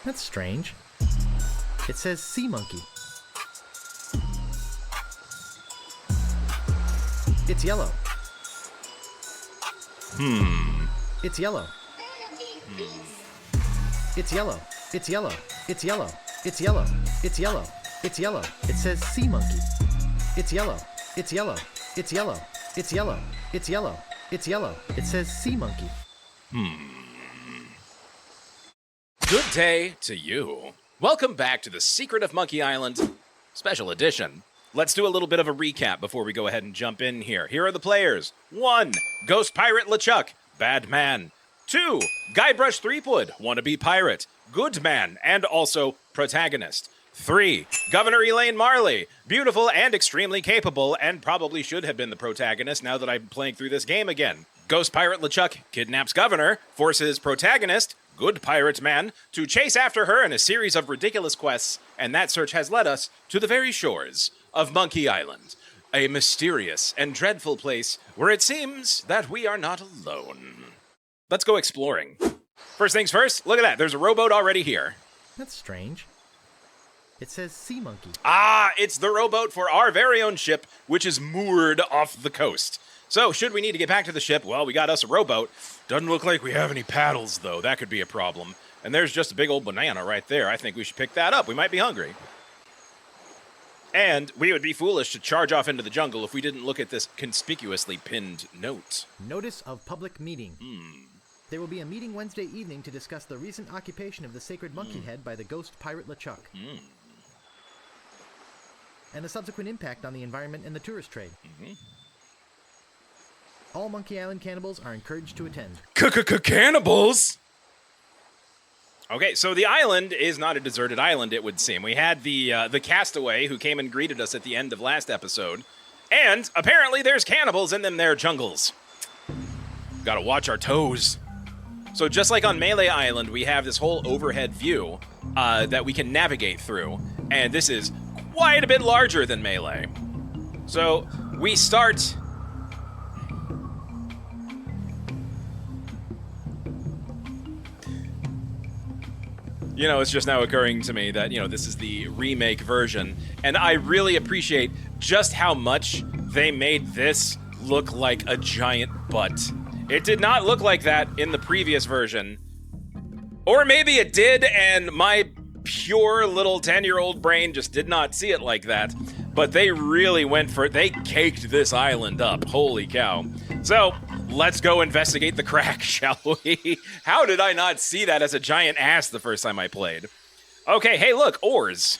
That's strange. It says sea monkey. It's yellow. It's yellow. It's yellow. It's yellow. It's yellow. It's yellow. It's yellow. It's yellow. It says sea monkey. It's yellow. It's yellow. It's yellow. It's yellow. It's yellow. It's yellow. It says sea monkey. Good day to you. Welcome back to The Secret of Monkey Island, Special Edition. Let's do a little bit of a recap before we go ahead and jump in here. Here are the players. 1. Ghost Pirate LeChuck, bad man. 2. Guybrush Threepwood, wannabe pirate, good man, and also protagonist. 3. Governor Elaine Marley, beautiful and extremely capable, and probably should have been the protagonist now that I'm playing through this game again. Ghost Pirate LeChuck kidnaps Governor, forces protagonist, good pirate man, to chase after her in a series of ridiculous quests, and that search has led us to the very shores of Monkey Island, a mysterious and dreadful place where it seems that we are not alone. Let's go exploring. First things first, look at that, there's a rowboat already here. That's strange. It says sea monkey. Ah, it's the rowboat for our very own ship, which is moored off the coast. So, should we need to get back to the ship, well, we got us a rowboat. Doesn't look like we have any paddles, though. That could be a problem. And there's just a big old banana right there. I think we should pick that up. We might be hungry. And we would be foolish to charge off into the jungle if we didn't look at this conspicuously pinned note. Notice of public meeting. There will be a meeting Wednesday evening to discuss the recent occupation of the sacred monkey head by the ghost pirate LeChuck. And the subsequent impact on the environment and the tourist trade. All Monkey Island cannibals are encouraged to attend. Cannibals? Okay, so the island is not a deserted island, it would seem. We had the castaway who came and greeted us at the end of last episode. And apparently there's cannibals in them there jungles. Gotta watch our toes. So just like on Melee Island, we have this whole overhead view that we can navigate through. And this is quite a bit larger than Melee. So we start... You know, it's just now occurring to me that, this is the remake version, and I really appreciate just how much they made this look like a giant butt. It did not look like that in the previous version. Or maybe it did, and my pure little 10-year-old brain just did not see it like that. But they really went for it. They caked this island up. Holy cow. So, let's go investigate the crack, shall we? How did I not see that as a giant ass the first time I played? Okay, hey, look, oars.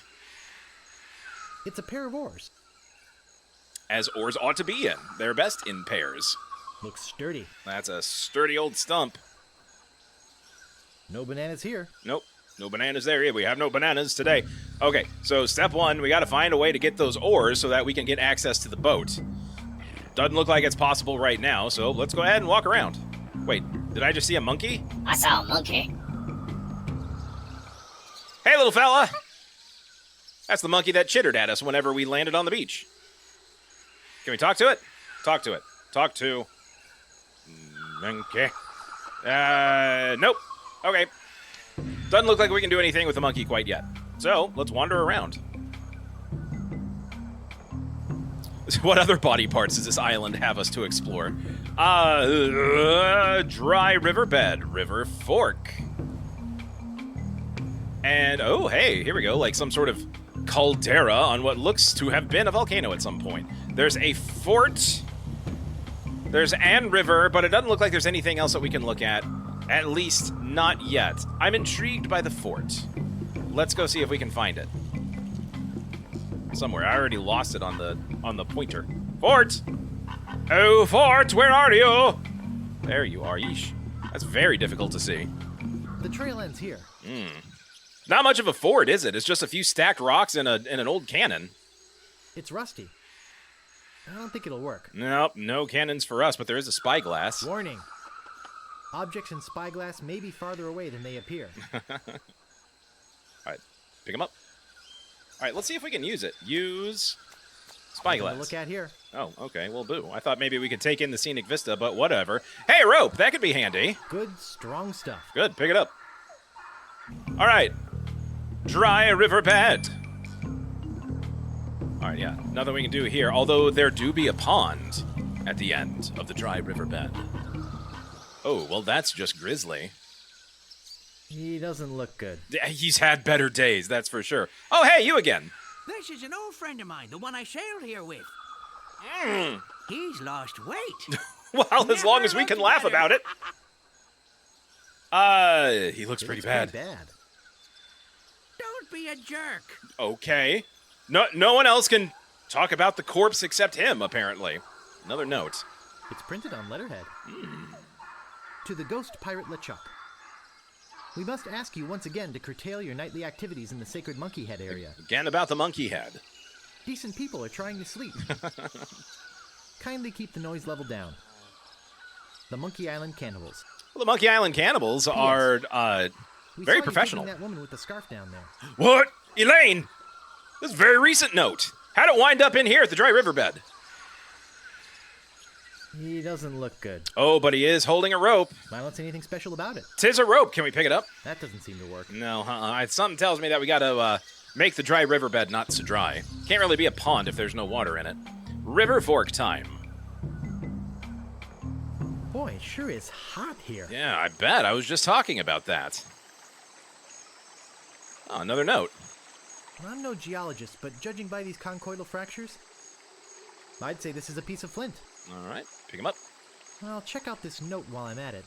It's a pair of oars. As oars ought to be in. They're best in pairs. Looks sturdy. That's a sturdy old stump. No bananas here. Nope. No bananas there. Yeah, we have no bananas today. Okay, so step 1, we got to find a way to get those oars so that we can get access to the boat. Doesn't look like it's possible right now, so let's go ahead and walk around. Wait, did I just see a monkey? I saw a monkey. Hey, little fella! That's the monkey that chittered at us whenever we landed on the beach. Can we talk to it? Talk to it. Talk to... monkey. Nope. Okay. Doesn't look like we can do anything with the monkey quite yet. So, let's wander around. What other body parts does this island have us to explore? Dry riverbed, river fork. And, oh, hey, here we go, like some sort of caldera on what looks to have been a volcano at some point. There's a fort. There's an river, but it doesn't look like there's anything else that we can look at least not yet. I'm intrigued by the fort. Let's go see if we can find it. Somewhere. I already lost it on the pointer. Fort! Oh, fort, where are you? There you are, yeesh. That's very difficult to see. The trail ends here. Not much of a fort, is it? It's just a few stacked rocks and an old cannon. It's rusty. I don't think it'll work. Nope, no cannons for us, but there is a spyglass. Warning. Objects in spyglass may be farther away than they appear. Alright, pick them up. Alright, let's see if we can use it. Use spyglass. Look at here. Oh, okay, well, boo. I thought maybe we could take in the scenic vista, but whatever. Hey, rope! That could be handy. Good, strong stuff. Good, pick it up. Alright, dry riverbed. All right, yeah, nothing we can do here, although there do be a pond at the end of the dry riverbed. Oh, well, that's just Grizzly. He doesn't look good. He's had better days, that's for sure. Oh, hey, you again. This is an old friend of mine, the one I sailed here with. Mm. He's lost weight. Well, as long as we can laugh about it. He looks pretty bad. Don't be a jerk. Okay. No one else can talk about the corpse except him, apparently. Another note. It's printed on letterhead. To the ghost pirate LeChuck. We must ask you once again to curtail your nightly activities in the sacred monkey head area. Again about the monkey head. Decent people are trying to sleep. Kindly keep the noise level down. The Monkey Island Cannibals. Well, the Monkey Island Cannibals are We very saw professional. You taking that woman with the scarf down there. What? Elaine! This is a very recent note. How'd it wind up in here at the dry riverbed? He doesn't look good. Oh, but he is holding a rope. I don't see anything special about it. 'Tis a rope. Can we pick it up? That doesn't seem to work. No, something tells me that we gotta make the dry riverbed not so dry. Can't really be a pond if there's no water in it. River fork time. Boy, it sure is hot here. Yeah, I bet. I was just talking about that. Oh, another note. I'm no geologist, but judging by these conchoidal fractures, I'd say this is a piece of flint. All right, pick him up. I'll check out this note while I'm at it.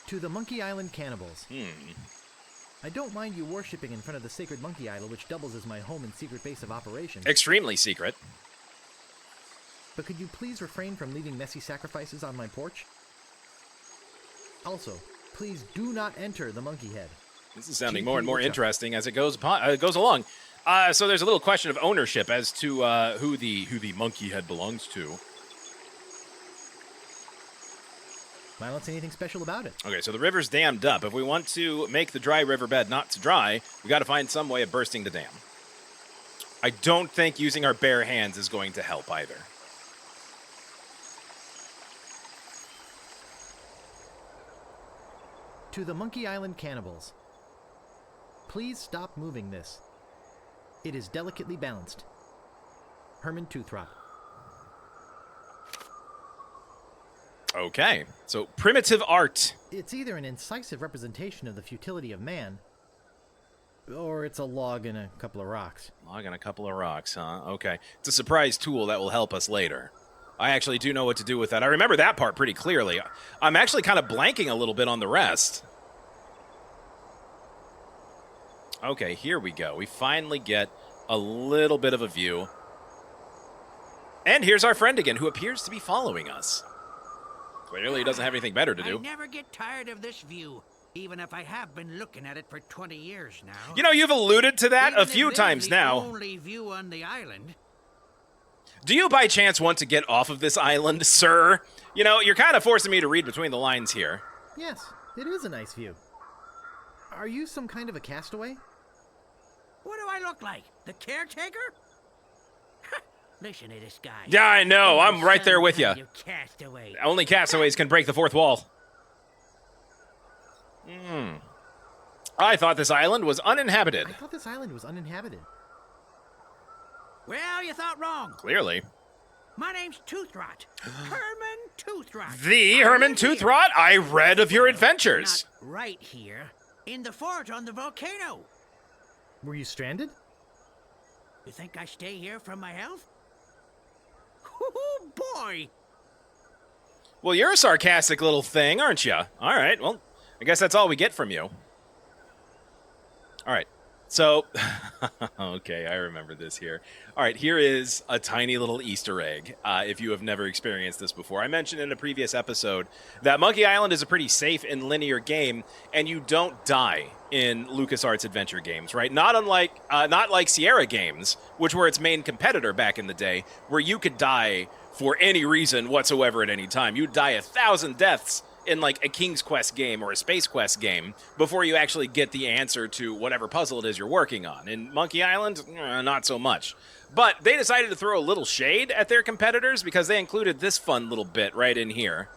To the Monkey Island Cannibals. I don't mind you worshipping in front of the sacred monkey idol, which doubles as my home and secret base of operations. Extremely secret. But could you please refrain from leaving messy sacrifices on my porch? Also, please do not enter the monkey head. This is sounding more and more interesting as it goes along. So there's a little question of ownership as to who the monkey head belongs to. I don't see anything special about it. Okay, so the river's dammed up. If we want to make the dry riverbed not to dry, we got to find some way of bursting the dam. I don't think using our bare hands is going to help either. To the Monkey Island Cannibals. Please stop moving this. It is delicately balanced. Herman Toothrot. Okay, so primitive art. It's either an incisive representation of the futility of man, or it's a log and a couple of rocks. Log and a couple of rocks, huh? Okay. It's a surprise tool that will help us later. I actually do know what to do with that. I remember that part pretty clearly. I'm actually kind of blanking a little bit on the rest. Okay, here we go. We finally get a little bit of a view. And here's our friend again, who appears to be following us. Clearly, he doesn't have anything better to do. I never get tired of this view, even if I have been looking at it for 20 years now. You know, you've alluded to that a few times now. The only view on the island. Do you by chance want to get off of this island, sir? You know, you're kind of forcing me to read between the lines here. Yes, it is a nice view. Are you some kind of a castaway? What do I look like? The caretaker? Listen to this guy. Yeah, I know. I'm right there with you. Castaway. Only castaways can break the fourth wall. I thought this island was uninhabited. I thought this island was uninhabited. Well, you thought wrong. Clearly. My name's Toothrot. Herman Toothrot. The Herman Toothrot? I read of your adventures. Not right here. In the fort on the volcano. Were you stranded? You think I stay here for my health? Oh, boy! Well, you're a sarcastic little thing, aren't you? All right, well, I guess that's all we get from you. All right, so, okay, I remember this here. All right, here is a tiny little Easter egg, if you have never experienced this before. I mentioned in a previous episode that Monkey Island is a pretty safe and linear game, and you don't die in LucasArts adventure games, right? Not like Sierra games, which were its main competitor back in the day, where you could die for any reason whatsoever at any time. You'd die 1,000 deaths in like a King's Quest game or a Space Quest game before you actually get the answer to whatever puzzle it is you're working on. In Monkey Island, not so much. But they decided to throw a little shade at their competitors because they included this fun little bit right in here.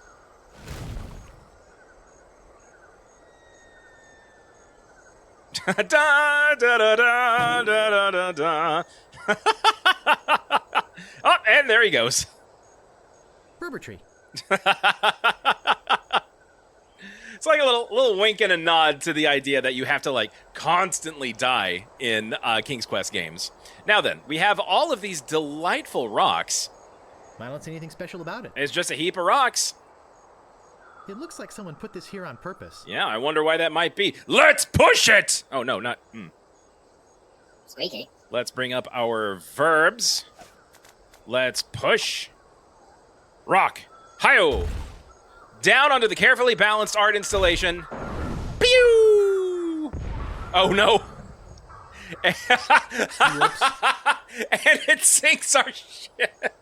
Da, da, da, da, da, da, da. Oh, and there he goes. Berber tree. It's like a little wink and a nod to the idea that you have to, like, constantly die in King's Quest games. Now then, we have all of these delightful rocks. I don't see anything special about it. It's just a heap of rocks. It looks like someone put this here on purpose. Yeah, I wonder why that might be. Let's push it! Oh, no, not... Squeaky. Let's bring up our verbs. Let's push. Rock. Hi-yo! Down onto the carefully balanced art installation. Pew! Oh, no. And it sinks our ship.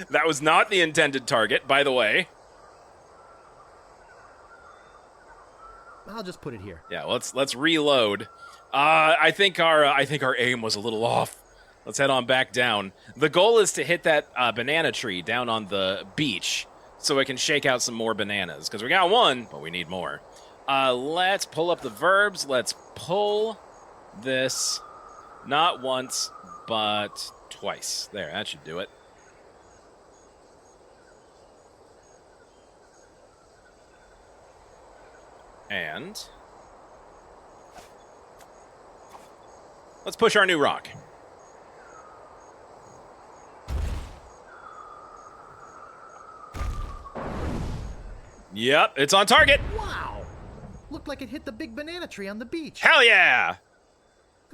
That was not the intended target, by the way. I'll just put it here. Yeah, let's reload. I think our aim was a little off. Let's head on back down. The goal is to hit that banana tree down on the beach so we can shake out some more bananas. Because we got one, but we need more. Let's pull up the verbs. Let's pull this not once, but twice. There, that should do it. And let's push our new rock. Yep, it's on target. Wow! Looked like it hit the big banana tree on the beach. Hell yeah!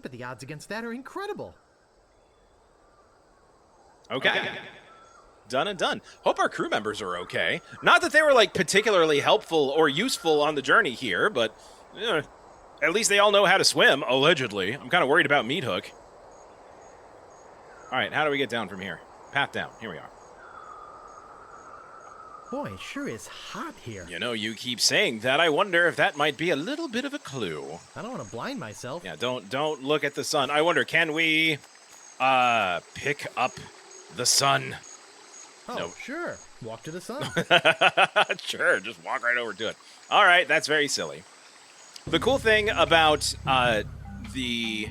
But the odds against that are incredible. Okay. Done and done. Hope our crew members are okay. Not that they were, like, particularly helpful or useful on the journey here, but at least they all know how to swim, allegedly. I'm kind of worried about Meat Hook. All right, how do we get down from here? Path down. Here we are. Boy, it sure is hot here. You know, you keep saying that. I wonder if that might be a little bit of a clue. I don't want to blind myself. Yeah, don't look at the sun. I wonder, can we pick up the sun? Oh, Nope. Sure. Walk to the sun. Sure, just walk right over to it. All right, that's very silly. The cool thing about the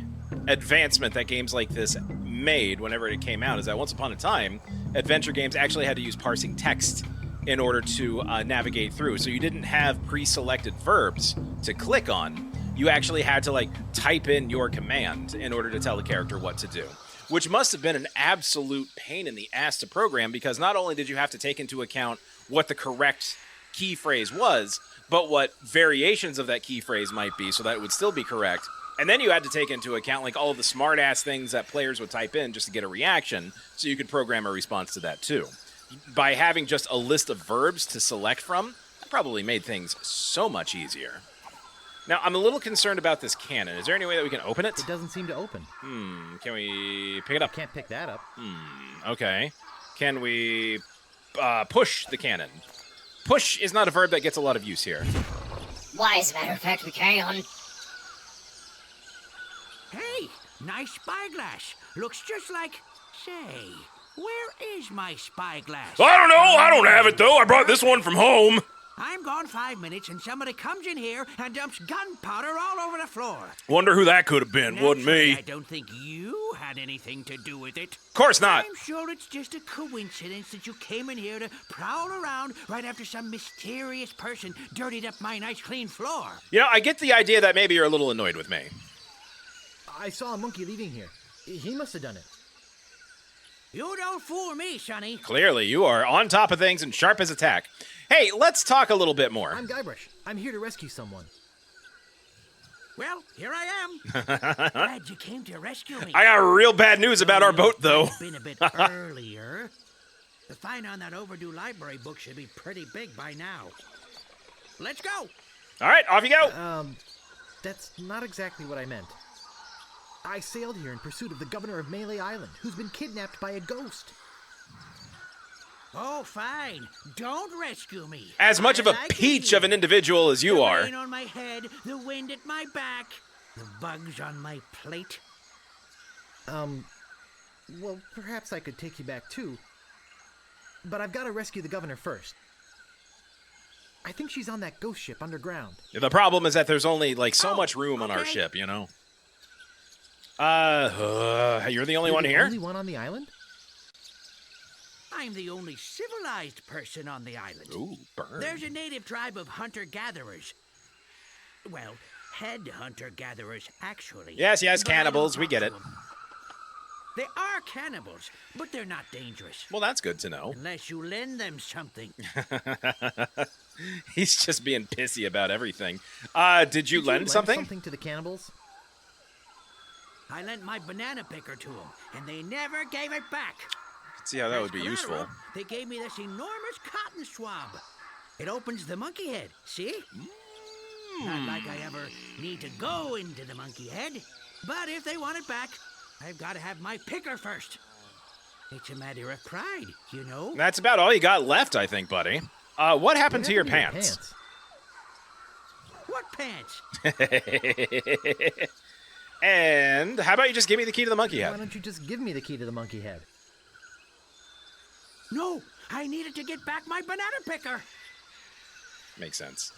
advancement that games like this made whenever it came out is that once upon a time, adventure games actually had to use parsing text in order to navigate through. So you didn't have pre-selected verbs to click on. You actually had to, like, type in your command in order to tell the character what to do. Which must have been an absolute pain in the ass to program, because not only did you have to take into account what the correct key phrase was, but what variations of that key phrase might be so that it would still be correct. And then you had to take into account, like, all of the smart-ass things that players would type in just to get a reaction, so you could program a response to that too. By having just a list of verbs to select from, that probably made things so much easier. Now, I'm a little concerned about this cannon. Is there any way that we can open it? It doesn't seem to open. Can we pick it up? Can't pick that up. Okay. Can we push the cannon? Push is not a verb that gets a lot of use here. Why, as a matter of fact, we can. Hey, nice spyglass. Looks just like... Say, where is my spyglass? I don't know. I don't have it, though. I brought this one from home. I'm gone 5 minutes and somebody comes in here and dumps gunpowder all over the floor. Wonder who that could have been. Wasn't Naturally, me. I don't think you had anything to do with it. Of course not. I'm sure it's just a coincidence that you came in here to prowl around right after some mysterious person dirtied up my nice clean floor. You know, I get the idea that maybe you're a little annoyed with me. I saw a monkey leaving here. He must have done it. You don't fool me, Sonny. Clearly, you are on top of things and sharp as a tack. Hey, let's talk a little bit more. I'm Guybrush. I'm here to rescue someone. Well, here I am. Glad you came to rescue me. I got real bad news about our boat, though. It's been a bit earlier. The fine on that overdue library book should be pretty big by now. Let's go. All right, off you go. That's not exactly what I meant. I sailed here in pursuit of the governor of Melee Island, who's been kidnapped by a ghost. Oh, fine. Don't rescue me. As much of a I peach can of an individual as you the are. rain on my head, the wind at my back, the bugs on my plate. Well, perhaps I could take you back too. but I've got to rescue the governor first. I think she's on that ghost ship underground. The problem is that there's only, like, so much room on our okay. ship, you know? You're the only one You're here? the only one on the island? I'm the only civilized person on the island. Ooh, burn. There's a native tribe of hunter-gatherers. Well, head hunter-gatherers, actually. Yes, But I don't cannibals, we talk get to it. them. They are cannibals, but they're not dangerous. Well, that's good to know. Unless you lend them something. He's just being pissy about everything. Did you lend something something? to the cannibals? I lent my banana picker to them, and they never gave it back. See how that would be As useful. collateral, They gave me this enormous cotton swab. It opens the monkey head, see? Not like I ever need to go into the monkey head. But if they want it back, I've got to have my picker first. It's a matter of pride, you know? That's about all you got left, I think, buddy. What happened to your pants? What pants? And how about you just give me the key to the monkey Why head? don't you just give me the key to the monkey head? No, I needed to get back my banana picker. Makes sense.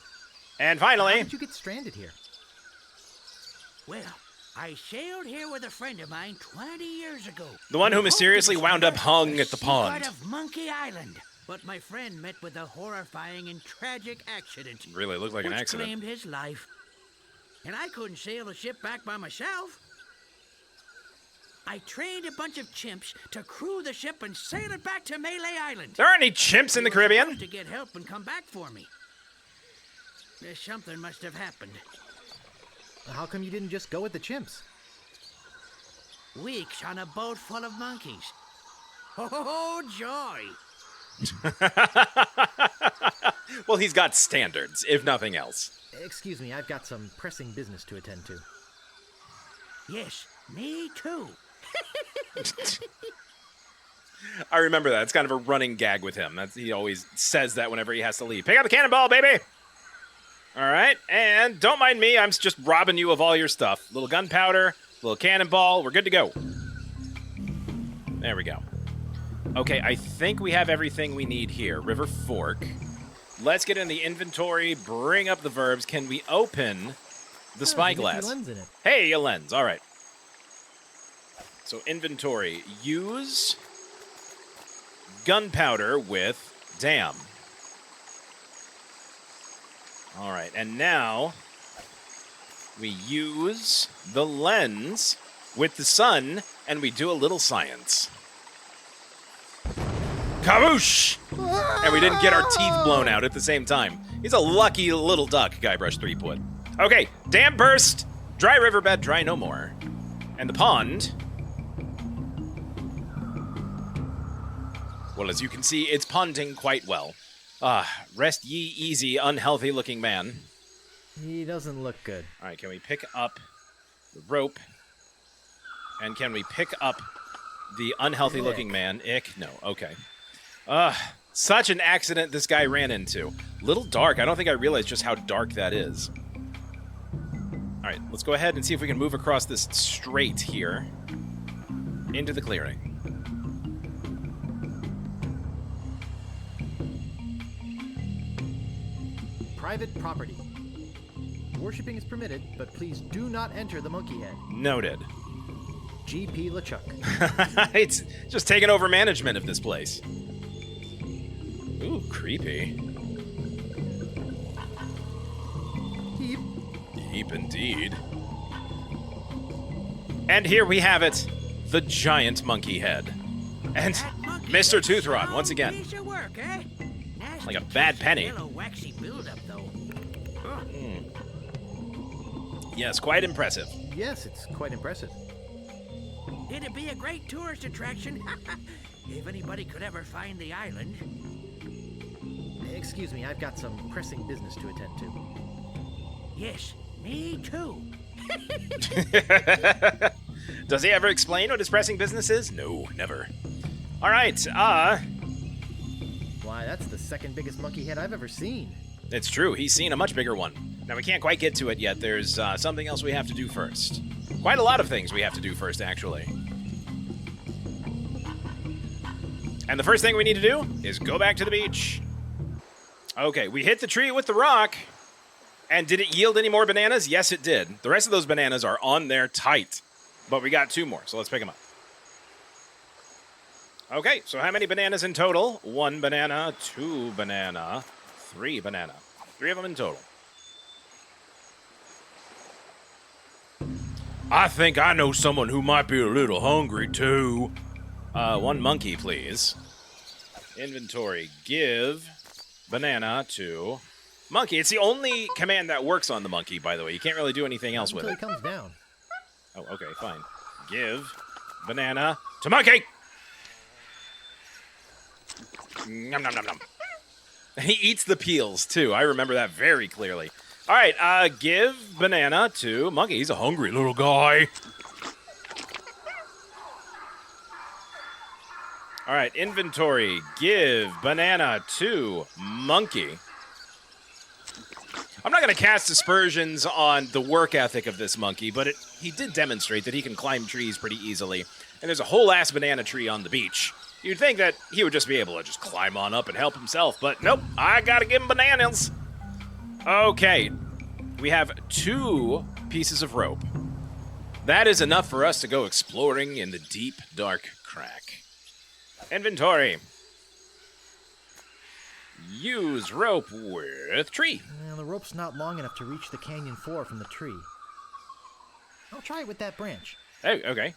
And How finally, did you get stranded here? Well, I sailed here with a friend of mine 20 years ago. the one who We mysteriously hoped to wound up discover hung the at the secret pond. of Monkey Island. But my friend met with a horrifying and tragic accident. Really looked like an which accident. claimed his life. And I couldn't sail the ship back by myself. I trained a bunch of chimps to crew the ship and sail it back to Malay Island. There aren't any chimps in the They were Caribbean. supposed to get help and come back for me. There's something must have happened. How come you didn't just go with the chimps? Weeks on a boat full of monkeys. Oh, joy! Well, he's got standards, if nothing else. Excuse me, I've got some pressing business to attend to. Yes, me too. I remember that. It's kind of a running gag with him. He always says that whenever he has to leave. Pick up the cannonball, baby! All right, and don't mind me. I'm just robbing you of all your stuff. Little gunpowder, little cannonball. We're good to go. There we go. Okay, I think we have everything we need here. River Fork. Let's get in the inventory, bring up the verbs. Can we open the spyglass? Lens in it. Hey, a lens. All right. So inventory. Use gunpowder with dam. All right, and now we use the lens with the sun, and we do a little science. Kaboosh! And we didn't get our teeth blown out at the same time. He's a lucky little duck, Guybrush Threepwood. Okay, dam burst, dry riverbed, dry no more. And the pond, well, as you can see, it's ponding quite well. Rest ye easy, unhealthy-looking man. He doesn't look good. All right, can we pick up the rope? And can we pick up the unhealthy-looking man? Ick? No, okay. Such an accident this guy ran into. Little dark. I don't think I realized just how dark that is. All right, let's go ahead and see if we can move across this strait here into the clearing. Private property. Worshipping is permitted, but please do not enter the monkey head. Noted. G.P. LeChuck. It's just taking over management of this place. Ooh, creepy. Heap. Deep indeed. And here we have it, the giant monkey head. And That monkey Mr. was Toothrod, some once again. piece of work, eh? Nasty Like a bad piece of penny. Yellow waxy buildup, though. Ugh. Yes, quite impressive. Yes, it's quite impressive. It'd be a great tourist attraction if anybody could ever find the island. Excuse me, I've got some pressing business to attend to. Yes, me too. Does he ever explain what his pressing business is? No, never. All right, Why, that's the second biggest monkey head I've ever seen. it's true. He's seen a much bigger one. Now, we can't quite get to it yet. There's something else we have to do first. Quite a lot of things we have to do first, actually. And the first thing we need to do is go back to the beach. Okay, we hit the tree with the rock. And did it yield any more bananas? Yes, it did. The rest of those bananas are on there tight. But we got 2 more, so let's pick them up. Okay, so how many bananas in total? 1 banana, 2 banana, 3 banana. 3 of them in total. I think I know someone who might be a little hungry, too. 1 monkey, please. Inventory, give banana to monkey. It's the only command that works on the monkey, by the way. You can't really do anything else with Until it. he comes down. Oh, okay, fine. Give banana to monkey! Nom, nom, nom, nom. He eats the peels, too. I remember that very clearly. All right, give banana to monkey. He's a hungry little guy. All right, inventory. Give banana to monkey. I'm not going to cast aspersions on the work ethic of this monkey, but he did demonstrate that he can climb trees pretty easily. And there's a whole ass banana tree on the beach. You'd think that he would just be able to just climb on up and help himself, but nope, I got to give him bananas. Okay, we have 2 pieces of rope. That is enough for us to go exploring in the deep, dark crack. Inventory. Use rope with tree. The rope's not long enough to reach the canyon floor from the tree. I'll try it with that branch. Hey, okay.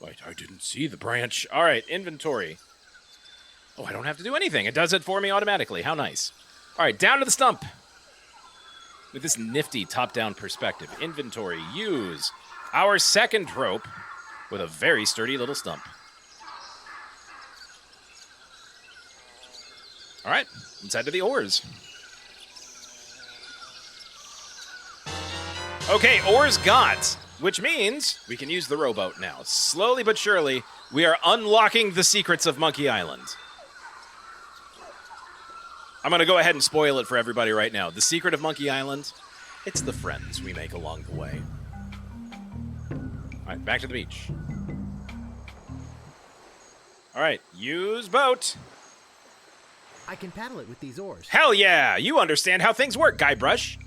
Wait, I didn't see the branch. All right, inventory. Oh, I don't have to do anything. It does it for me automatically. How nice. All right, down to the stump. With this nifty top-down perspective. Inventory. Use our 2nd rope with a very sturdy little stump. All right, let's head to the oars. Okay, oars got, which means we can use the rowboat now. Slowly but surely, we are unlocking the secrets of Monkey Island. I'm going to go ahead and spoil it for everybody right now. The secret of Monkey Island, it's the friends we make along the way. All right, back to the beach. All right, use boat. I can paddle it with these oars. Hell yeah! You understand how things work, Guybrush.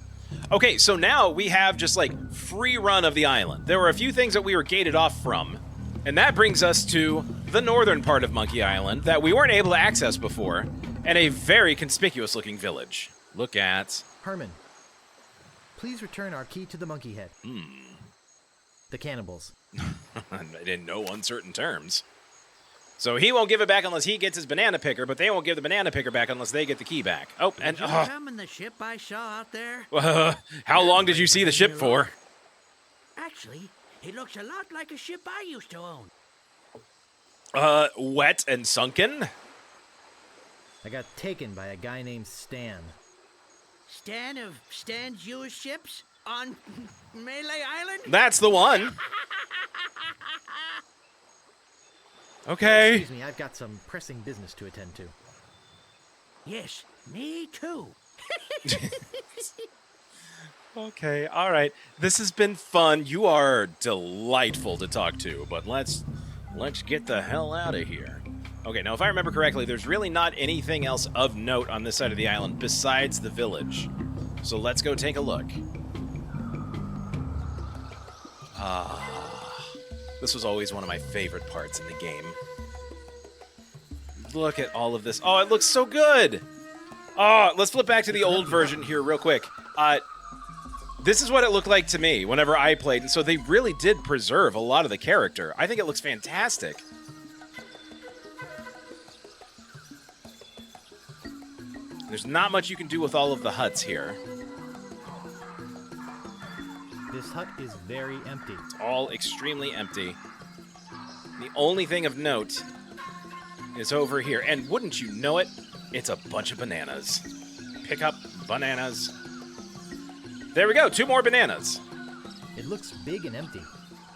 Okay, so now we have just like free run of the island. There were a few things that we were gated off from, and that brings us to the northern part of Monkey Island that we weren't able to access before, and a very conspicuous looking village. Look at... Herman, please return our key to the monkey head. The cannibals. in no uncertain terms. So he won't give it back unless he gets his banana picker, but they won't give the banana picker back unless they get the key back. Oh, and... Did you come in the ship I saw out there? How long did you see the ship for? Actually, it looks a lot like a ship I used to own. Wet and sunken? I got taken by a guy named Stan. Stan of Stan's used ships on Melee Island? That's the one. Okay. Excuse me, I've got some pressing business to attend to. Yes, me too. Okay, all right. This has been fun. You are delightful to talk to, but let's get the hell out of here. Okay, now if I remember correctly, there's really not anything else of note on this side of the island besides the village. So let's go take a look. This was always one of my favorite parts in the game. Look at all of this. Oh, it looks so good! Oh, let's flip back to the old version here real quick. This is what it looked like to me whenever I played, and so they really did preserve a lot of the character. I think it looks fantastic. There's not much you can do with all of the huts here. This hut is very empty. It's all extremely empty. The only thing of note is over here. And wouldn't you know it, it's a bunch of bananas. Pick up bananas. There we go, 2 more bananas. It looks big and empty.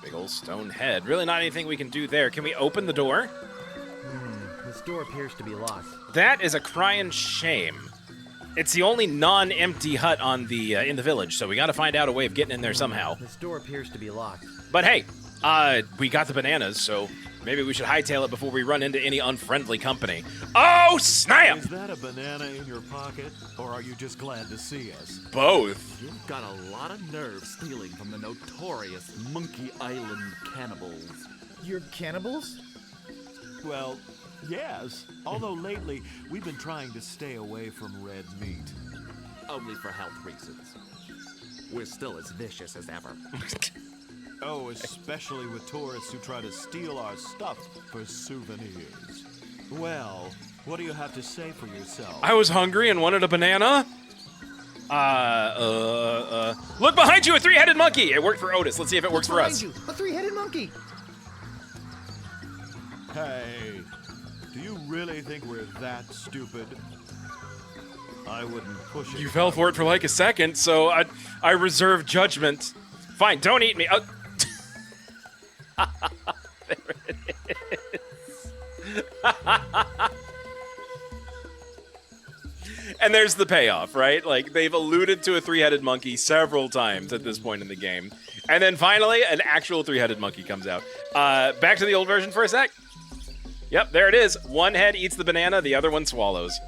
Big old stone head. Really not anything we can do there. Can we open the door? This door appears to be locked. That is a crying shame. It's the only non-empty hut on the in the village, so we got to find out a way of getting in there somehow. This door appears to be locked. But hey, we got the bananas, so Maybe we should hightail it before we run into any unfriendly company. Oh, snap! Is that a banana in your pocket, or are you just glad to see us? Both. You've got a lot of nerve stealing from the notorious Monkey Island cannibals. You're cannibals? Well, yes. Although lately, we've been trying to stay away from red meat. Only for health reasons. We're still as vicious as ever. Oh, especially with tourists who try to steal our stuff for souvenirs. Well, what do you have to say for yourself? I was hungry and wanted a banana. Look behind you, a three-headed monkey. It worked for Otis. Let's see if it works for us. Behind you, a three-headed monkey. Hey, do you really think we're that stupid? I wouldn't push it. You fell for it for like a second, so I reserve judgment. Fine, don't eat me. There it is. And there's the payoff, right? Like, they've alluded to a three-headed monkey several times at this point in the game. And then finally, an actual three-headed monkey comes out. Back to the old version for a sec. Yep, there it is. One head eats the banana, the other one swallows.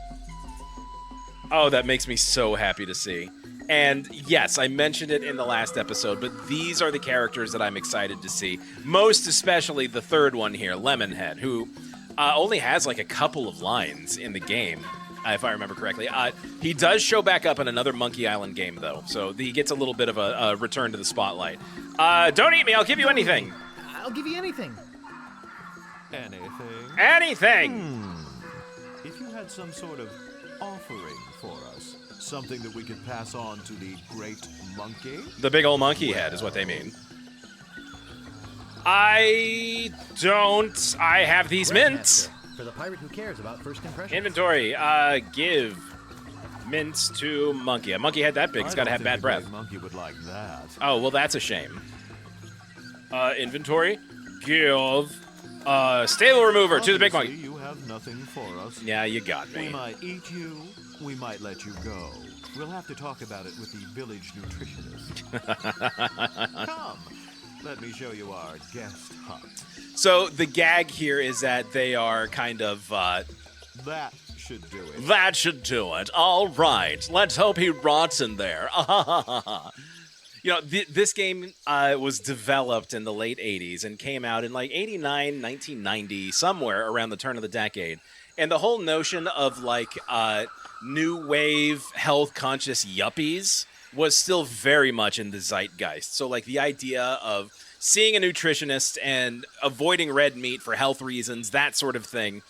Oh, that makes me so happy to see. And yes, I mentioned it in the last episode, but these are the characters that I'm excited to see. Most especially the third one here, Lemonhead, who only has like a couple of lines in the game, if I remember correctly. He does show back up in another Monkey Island game, though, so he gets a little bit of a return to the spotlight. Don't eat me, I'll give you anything. I'll give you anything. Anything? Anything! If you had some sort of offering for us, something that we could pass on to the great monkey? The big old monkey head is what they mean. I don't. I have these mints. Grandmaster, for the pirate who cares about first impressions. Inventory. Give mints to monkey. A monkey head that big, it's got to have bad breath. Monkey would like that. Oh, well, that's a shame. Inventory. Give stable remover to the big Obviously, monkey. You have nothing for us. Yeah, you got We me. might eat you. We might let you go. We'll have to talk about it with the village nutritionist. Come, let me show you our guest hut. So the gag here is that they are kind of. That should do it. That should do it. All right. Let's hope he rots in there. You know, this game was developed in the late 80s and came out in like 89, 1990, somewhere around the turn of the decade. And the whole notion of like new wave health conscious yuppies was still very much in the zeitgeist. So like the idea of seeing a nutritionist and avoiding red meat for health reasons, that sort of thing.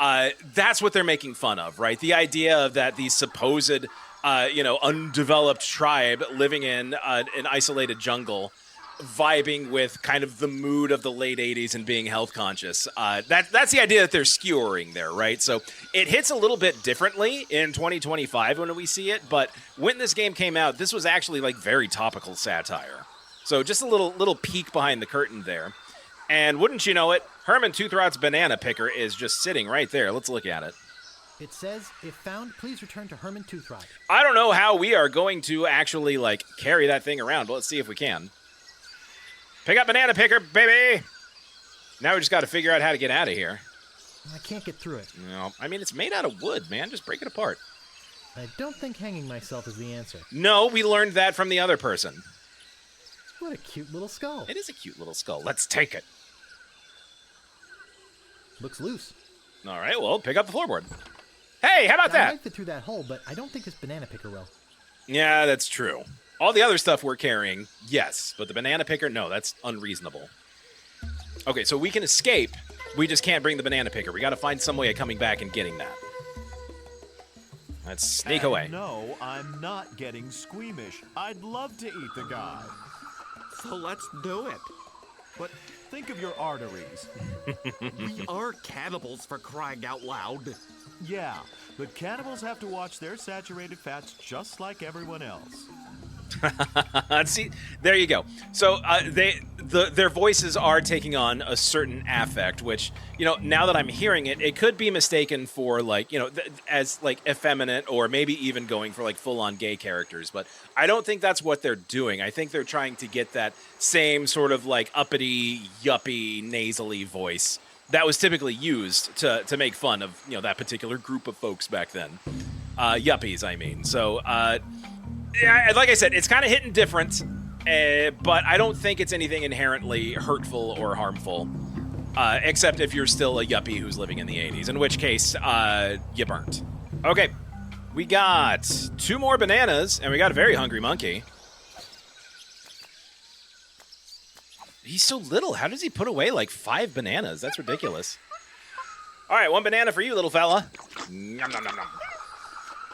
That's what they're making fun of, right? The idea of that these supposed undeveloped tribe living in an isolated jungle, vibing with kind of the mood of the late 80s and being health conscious. That's the idea that they're skewering there, right? So it hits a little bit differently in 2025 when we see it, but when this game came out, this was actually like very topical satire. So just a little peek behind the curtain there. And wouldn't you know it, Herman Toothrot's banana picker is just sitting right there. Let's look at it. It says, if found, please return to Herman Toothrot. I don't know how we are going to actually, like, carry that thing around, but let's see if we can. Pick up banana picker, baby! Now we just got to figure out how to get out of here. I can't get through it. No, I mean, it's made out of wood, man. Just break it apart. I don't think hanging myself is the answer. No, we learned that from the other person. What a cute little skull. It is a cute little skull. Let's take it. Looks loose. All right, well, pick up the floorboard. Hey, how about I that? might fit through that hole, but I don't think this banana picker will. Yeah, that's true. All the other stuff we're carrying, yes. But the banana picker, no, that's unreasonable. Okay, so we can escape. We just can't bring the banana picker. We got to find some way of coming back and getting that. Let's sneak And away. No, I'm not getting squeamish. I'd love to eat the guy. So let's do it. But think of your arteries. We are cannibals, for crying out loud. Yeah, but cannibals have to watch their saturated fats just like everyone else. See, there you go. So their voices are taking on a certain affect, which, now that I'm hearing it, it could be mistaken for like, as like effeminate or maybe even going for like full-on gay characters. But I don't think that's what they're doing. I think they're trying to get that same sort of like uppity, yuppie, nasally voice that was typically used to make fun of, you know, that particular group of folks back then. Yuppies, I mean. So, yeah, like I said, it's kind of hitting different, but I don't think it's anything inherently hurtful or harmful, except if you're still a yuppie who's living in the 80s, in which case, you burnt. Okay, we got 2 more bananas, and we got a very hungry monkey. He's so little. How does he put away like 5 bananas? That's ridiculous. All right, 1 banana for you, little fella. Nom, nom, nom, nom.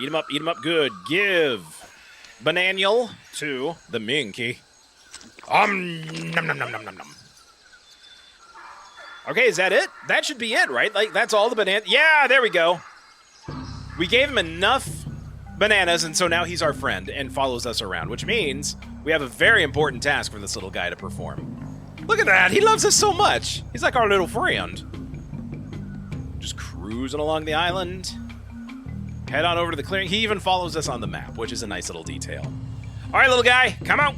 Eat him up good. Give bananial to the monkey. Nom, nom, nom, nom, nom, nom. Okay, is that it? That should be it, right? Like, that's all the bananas. Yeah, there we go. We gave him enough bananas, and so now he's our friend and follows us around, which means we have a very important task for this little guy to perform. Look at that. He loves us so much. He's like our little friend. Just cruising along the island. Head on over to the clearing. He even follows us on the map, which is a nice little detail. All right, little guy, come out.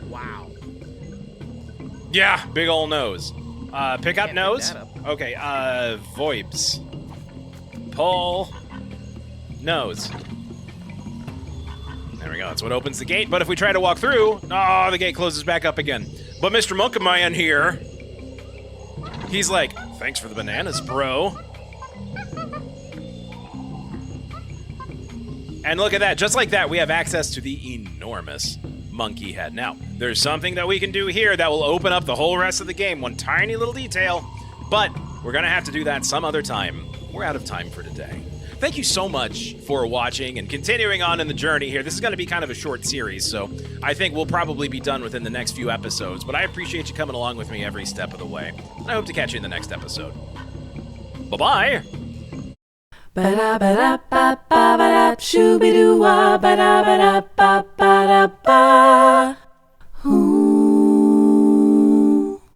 Wow. Yeah, big ol' nose. Pick up Can't nose. pick that up. Okay, VoIPs. Pull. Nose. There we go. That's what opens the gate. But if we try to walk through, oh, the gate closes back up again. But Mr. Monkey here, he's like, thanks for the bananas, bro. And look at that. Just like that, we have access to the enormous monkey head. Now, there's something that we can do here that will open up the whole rest of the game. One tiny little detail. But we're going to have to do that some other time. We're out of time for today. Thank you so much for watching and continuing on in the journey here. This is going to be kind of a short series, so I think we'll probably be done within the next few episodes. But I appreciate you coming along with me every step of the way. And I hope to catch you in the next episode. Bye-bye! Ba-da-ba-da-ba-ba-ba-da, shoo-be-doo-wah, ba-da-ba-da-ba-ba.